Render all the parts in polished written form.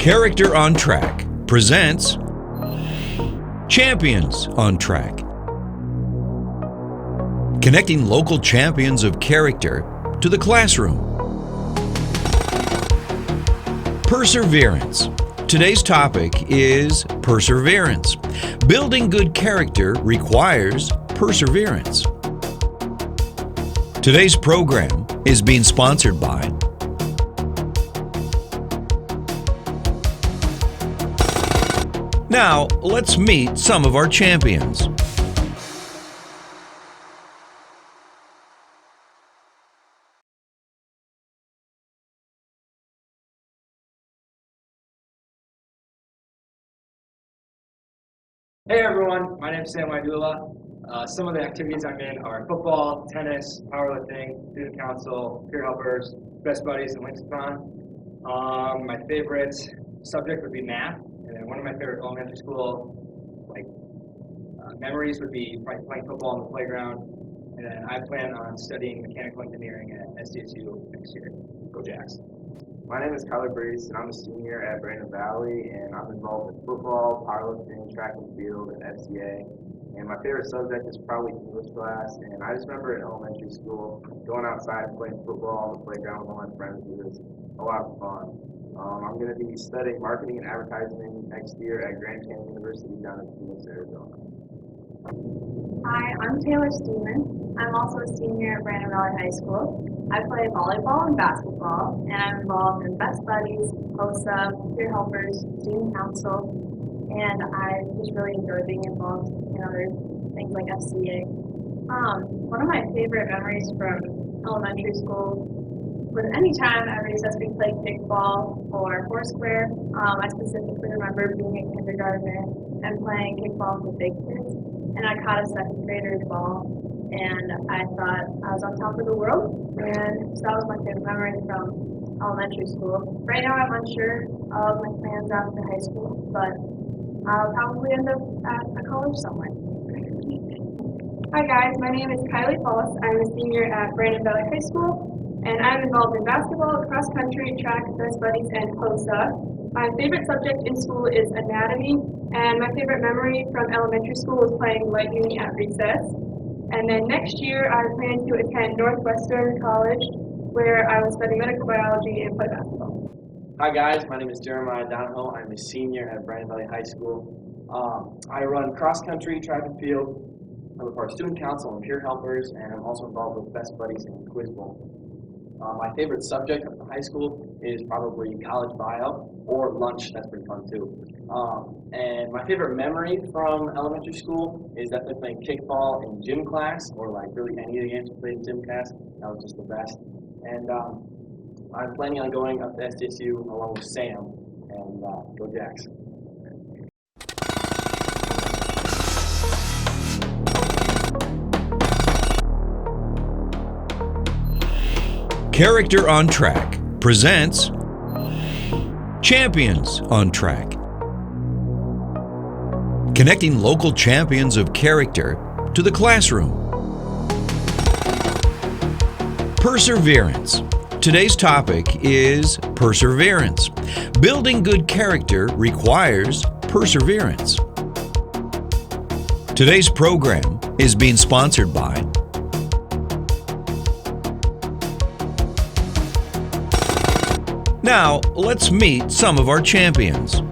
Character on Track presents Champions on Track. Connecting local champions of character to the classroom. Perseverance. Today's topic is perseverance. Building good character requires perseverance. Today's program is being sponsored by Now, let's meet some of our champions. Hey everyone, my name is Sam Waidula. Some of the activities I'm in are football, tennis, powerlifting, student council, peer helpers, best buddies, and Lynxathon. My favorite subject would be math, and then one of my favorite elementary school memories would be playing football on the playground. And then I plan on studying mechanical engineering at SDSU next year. Go Jacks! My name is Kyler Brees, and I'm a senior at Brandon Valley, and I'm involved in football, powerlifting, track and field, and FCA. And my favorite subject is probably English class, and I just remember in elementary school going outside and playing football on the playground with all my friends. It was a lot of fun. I'm going to be studying marketing and advertising next year at Grand Canyon University down in Phoenix, Arizona. Hi, I'm Taylor Steeman. I'm also a senior at Brandon Valley High School. I play volleyball and basketball, and I'm involved in Best Buddies, HOSA, peer helpers, student council, and I just really enjoy being involved in other things like FCA. One of my favorite memories from elementary school was any time at recess we played kickball or foursquare. I specifically remember being in kindergarten and playing kickball with big kids, and I caught a second grader's ball, and I thought I was on top of the world, and so that was my favorite memory from elementary school. Right now I'm unsure of my plans after high school, but I'll probably end up at a college somewhere. Hi guys, my name is Kylie Paulus. I'm a senior at Brandon Valley High School, and I'm involved in basketball, cross country, track, Best Buddies, and HOSA. My favorite subject in school is anatomy, and my favorite memory from elementary school was playing lightning at recess. And then next year, I plan to attend Northwestern College, where I will study medical biology and play basketball. Hi guys, my name is Jeremiah Donahoe. I'm a senior at Brandon Valley High School. I run cross country, track and field. I'm a part of student council and peer helpers, and I'm also involved with Best Buddies and Quiz Bowl. My favorite subject of the high school is probably college bio or lunch. That's pretty fun too. And my favorite memory from elementary school is definitely playing kickball in gym class, or like really any of the games we played in gym class. That was just the best. And I'm planning on going up to SDSU along with Sam, and go Jacks. Character on Track presents Champions on Track. Connecting local champions of character to the classroom. Perseverance. Today's topic is perseverance. Building good character requires perseverance. Today's program is being sponsored by Now, let's meet some of our champions.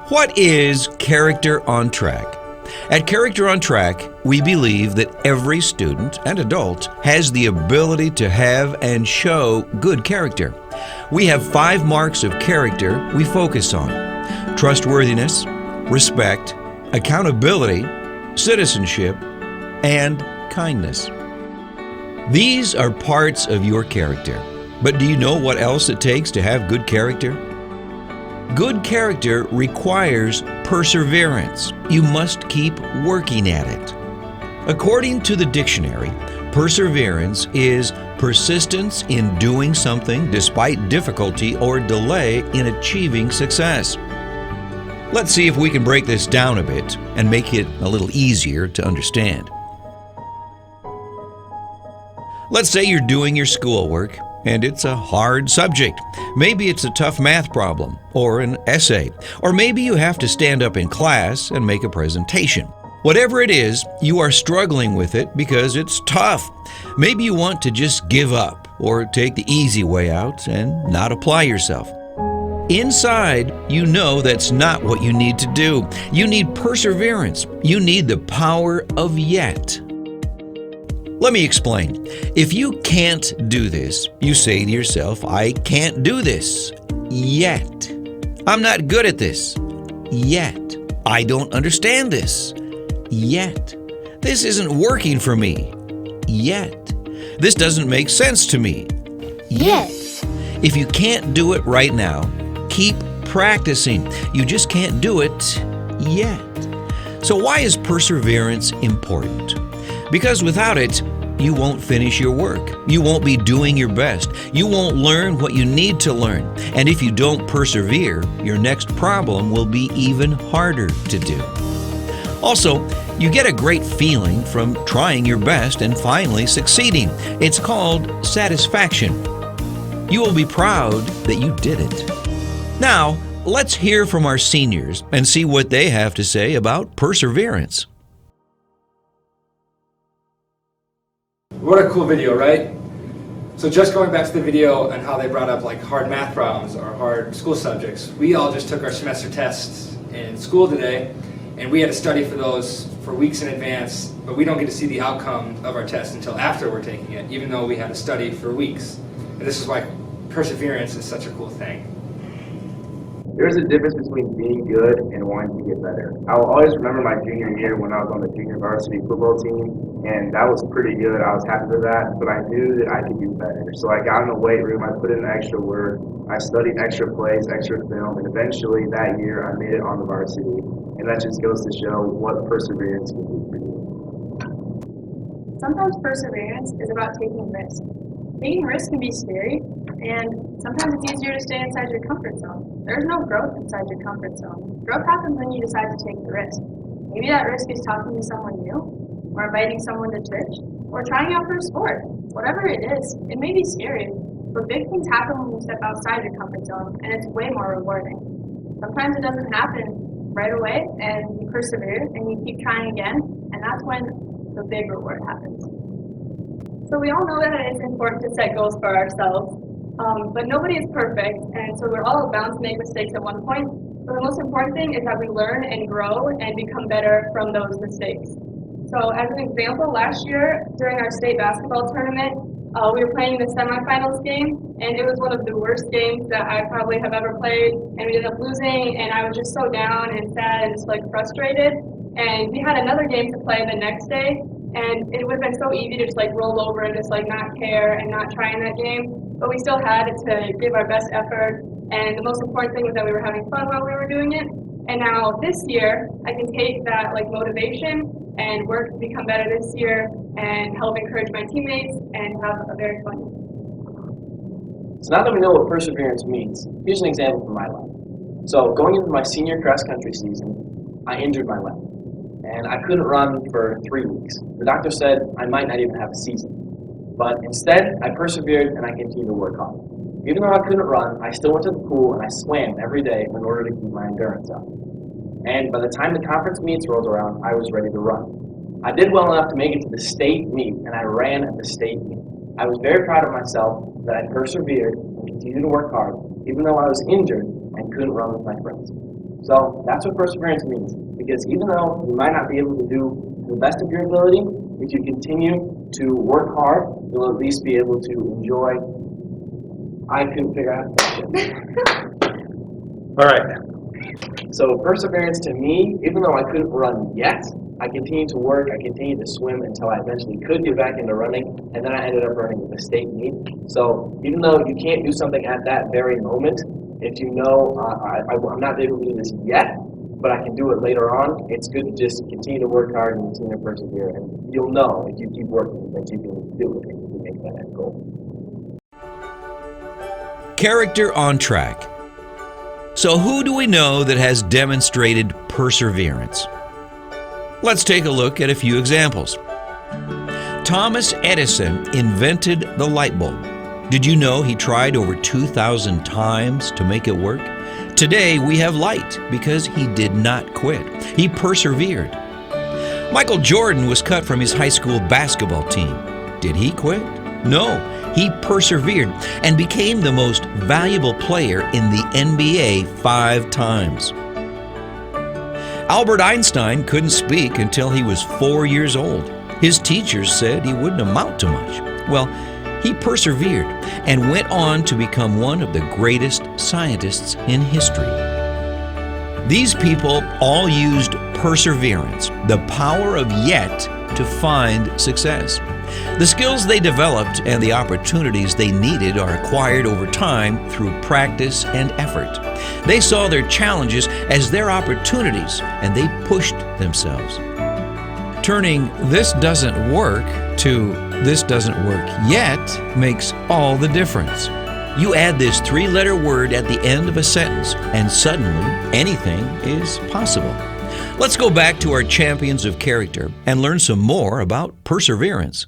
What is Character on Track? At Character on Track, we believe that every student and adult has the ability to have and show good character. We have 5 marks of character we focus on: trustworthiness, respect, accountability, citizenship, and kindness. These are parts of your character. But do you know what else it takes to have good character? Good character requires perseverance. You must keep working at it. According to the dictionary, perseverance is persistence in doing something despite difficulty or delay in achieving success. Let's see if we can break this down a bit and make it a little easier to understand. Let's say you're doing your schoolwork and it's a hard subject. Maybe it's a tough math problem or an essay, or maybe you have to stand up in class and make a presentation. Whatever it is, you are struggling with it because it's tough. Maybe you want to just give up or take the easy way out and not apply yourself. Inside, you know that's not what you need to do. You need perseverance. You need the power of yet. Let me explain. If you can't do this, you say to yourself, I can't do this yet. I'm not good at this yet. I don't understand this yet. This isn't working for me yet. This doesn't make sense to me yet. If you can't do it right now, keep practicing. You just can't do it yet. So why is perseverance important? Because without it, you won't finish your work. You won't be doing your best. You won't learn what you need to learn. And if you don't persevere, your next problem will be even harder to do. Also, you get a great feeling from trying your best and finally succeeding. It's called satisfaction. You will be proud that you did it. Now, let's hear from our seniors and see what they have to say about perseverance. What a cool video, right? So just going back to the video and how they brought up like hard math problems or hard school subjects, we all just took our semester tests in school today, and we had to study for those for weeks in advance, but we don't get to see the outcome of our test until after we're taking it, even though we had to study for weeks. And this is why perseverance is such a cool thing. There's a difference between being good and wanting to get better. I will always remember my junior year when I was on the junior varsity football team, and that was pretty good. I was happy with that, but I knew that I could do better. So I got in the weight room, I put in extra work, I studied extra plays, extra film, and eventually that year I made it on the varsity. And that just goes to show what perseverance can do for you. Sometimes perseverance is about taking risks. Taking risks can be scary, and sometimes it's easier to stay inside your comfort zone. There's no growth inside your comfort zone. Growth happens when you decide to take the risk. Maybe that risk is talking to someone new, or inviting someone to church, or trying out for a sport. Whatever it is, it may be scary, but big things happen when you step outside your comfort zone, and it's way more rewarding. Sometimes it doesn't happen right away, and you persevere, and you keep trying again, and that's when the big reward happens. So we all know that it's important to set goals for ourselves, but nobody is perfect, and so we're all bound to make mistakes at one point. But the most important thing is that we learn and grow and become better from those mistakes. So as an example, last year during our state basketball tournament, we were playing the semifinals game, and it was one of the worst games that I probably have ever played, and we ended up losing, and I was just so down and sad and just like frustrated. And we had another game to play the next day, and it would have been so easy to just like roll over and just like not care and not try in that game, but we still had to give our best effort, and the most important thing was that we were having fun while we were doing it. And now this year, I can take that like motivation and work to become better this year and help encourage my teammates and have a very fun year. So now that we know what perseverance means, here's an example from my life. So going into my senior cross country season, I injured my leg, and I couldn't run for 3 weeks. The doctor said I might not even have a season. But instead, I persevered and I continued to work hard. Even though I couldn't run, I still went to the pool and I swam every day in order to keep my endurance up. And by the time the conference meets rolled around, I was ready to run. I did well enough to make it to the state meet, and I ran at the state meet. I was very proud of myself that I persevered and continued to work hard, even though I was injured and couldn't run with my friends. So that's what perseverance means, because even though you might not be able to do the best of your ability, if you continue to work hard, you'll at least be able to enjoy. I couldn't figure out how to say it. All right. So perseverance to me, even though I couldn't run yet, I continued to work, I continued to swim until I eventually could get back into running, and then I ended up running at the state meet. So even though you can't do something at that very moment, if you know I'm not able to do this yet, but I can do it later on, it's good to just continue to work hard and continue to persevere, and you'll know if you keep working that you can do it and you can make that end goal. Character on track. So who do we know that has demonstrated perseverance? Let's take a look at a few examples. Thomas Edison invented the light bulb. Did you know he tried over 2,000 times to make it work? Today we have light because he did not quit. He persevered. Michael Jordan was cut from his high school basketball team. Did he quit? No, he persevered and became the most valuable player in the NBA 5 times. Albert Einstein couldn't speak until he was 4 years old. His teachers said he wouldn't amount to much. Well, he persevered and went on to become one of the greatest scientists in history. These people all used perseverance, the power of yet to find success. The skills they developed and the opportunities they needed are acquired over time through practice and effort. They saw their challenges as their opportunities and they pushed themselves. Turning "this doesn't work" to "this doesn't work yet" makes all the difference. You add this 3-letter word at the end of a sentence, and suddenly anything is possible. Let's go back to our champions of character and learn some more about perseverance.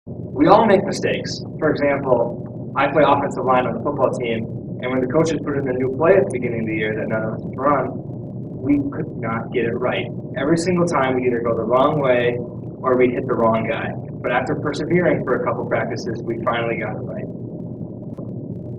We all make mistakes. For example, I play offensive line on the football team, and when the coaches put in a new play at the beginning of the year that none of us could run, we could not get it right. Every single time we either go the wrong way or we hit the wrong guy. But after persevering for a couple practices, we finally got it right.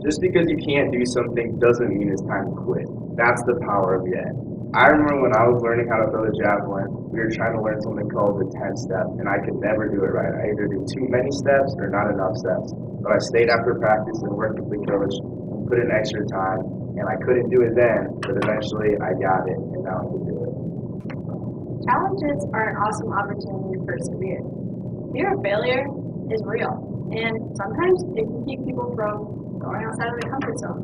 Just because you can't do something doesn't mean it's time to quit. That's the power of yet. I remember when I was learning how to throw the javelin, we were trying to learn something called the 10 step, and I could never do it right. I either do too many steps or not enough steps. But I stayed after practice and worked with the coach and put in extra time, and I couldn't do it then, but eventually I got it, and now I can do it. Challenges are an awesome opportunity to persevere. Fear of failure is real, and sometimes it can keep people from going outside of their comfort zone.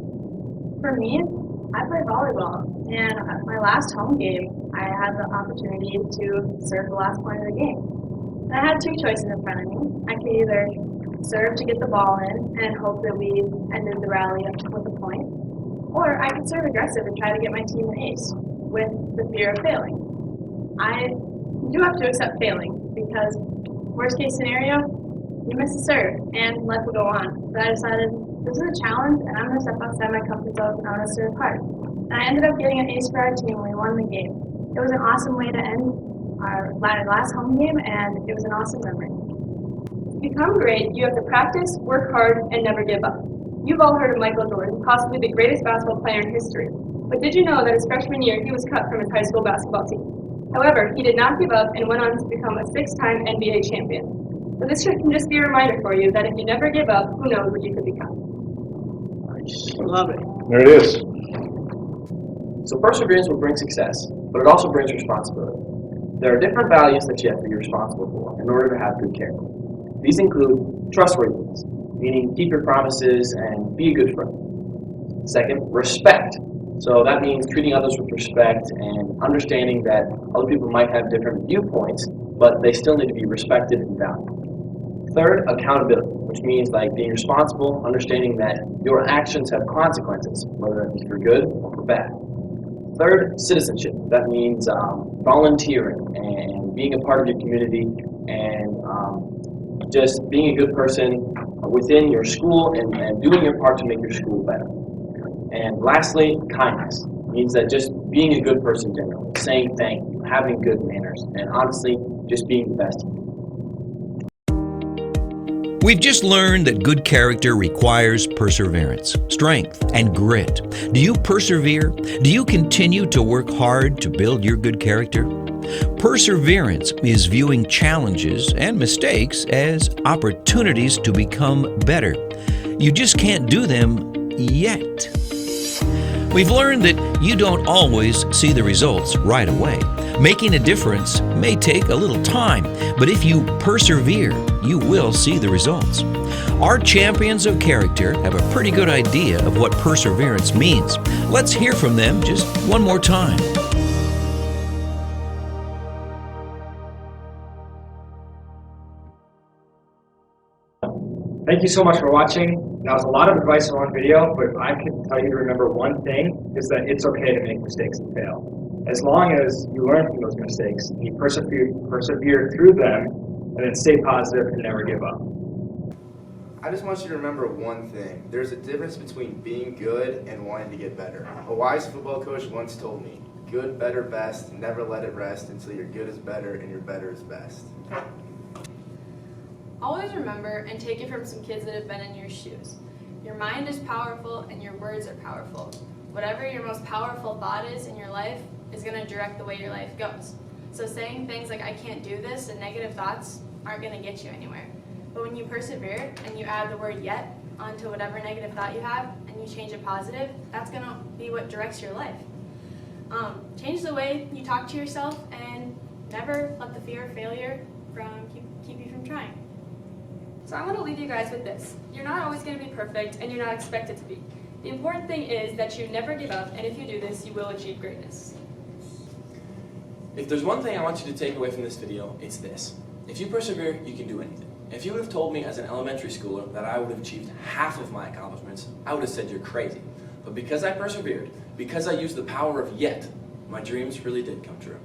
For me, I play volleyball, and at my last home game, I had the opportunity to serve the last point of the game. And I had 2 choices in front of me. I could either serve to get the ball in and hope that we ended the rally with a point, or I could serve aggressive and try to get my team an ace with the fear of failing. I do have to accept failing because worst case scenario, you miss a serve and life will go on. But I decided this is a challenge and I'm going to step outside my comfort zone and I'm going to serve hard. And I ended up getting an ace for our team and we won the game. It was an awesome way to end our last home game and it was an awesome memory. To become great, you have to practice, work hard, and never give up. You've all heard of Michael Jordan, possibly the greatest basketball player in history. But did you know that his freshman year he was cut from his high school basketball team? However, he did not give up and went on to become a 6-time NBA champion. So this can just be a reminder for you that if you never give up, who knows what you could become. Love it. There it is. So perseverance will bring success, but it also brings responsibility. There are different values that you have to be responsible for in order to have good character. These include trustworthiness, meaning keep your promises and be a good friend. Second, respect. So that means treating others with respect and understanding that other people might have different viewpoints, but they still need to be respected and valued. Third, accountability, which means like being responsible, understanding that your actions have consequences, whether it be for good or for bad. Third, citizenship. That means volunteering and being a part of your community and just being a good person within your school and doing your part to make your school better. And lastly, kindness. It means that just being a good person generally, saying thank you, having good manners, and honestly, just being the best. We've just learned that good character requires perseverance, strength, and grit. Do you persevere? Do you continue to work hard to build your good character? Perseverance is viewing challenges and mistakes as opportunities to become better. You just can't do them yet. We've learned that you don't always see the results right away. Making a difference may take a little time, but if you persevere, you will see the results. Our champions of character have a pretty good idea of what perseverance means. Let's hear from them just one more time. Thank you so much for watching. That was a lot of advice in one video, but if I could tell you to remember one thing, is that it's okay to make mistakes and fail. As long as you learn from those mistakes, and you persevere through them, and then stay positive and never give up. I just want you to remember one thing. There's a difference between being good and wanting to get better. A wise football coach once told me, good, better, best, never let it rest until your good is better and your better is best. Always remember and take it from some kids that have been in your shoes. Your mind is powerful and your words are powerful. Whatever your most powerful thought is in your life is going to direct the way your life goes. So saying things like I can't do this and negative thoughts aren't going to get you anywhere. But when you persevere and you add the word yet onto whatever negative thought you have and you change it positive, that's going to be what directs your life. Change the way you talk to yourself and never let the fear of failure keep you from trying. So I want to leave you guys with this. You're not always going to be perfect, and you're not expected to be. The important thing is that you never give up, and if you do this, you will achieve greatness. If there's one thing I want you to take away from this video, it's this. If you persevere, you can do anything. If you would have told me as an elementary schooler that I would have achieved half of my accomplishments, I would have said you're crazy. But because I persevered, because I used the power of yet, my dreams really did come true.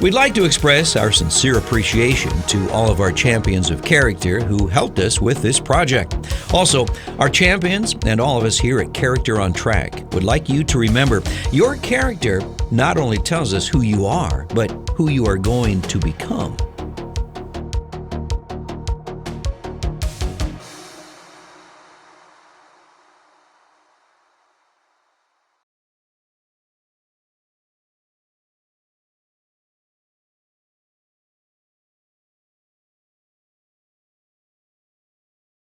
We'd like to express our sincere appreciation to all of our champions of character who helped us with this project. Also, our champions and all of us here at Character on Track would like you to remember your character not only tells us who you are, but who you are going to become.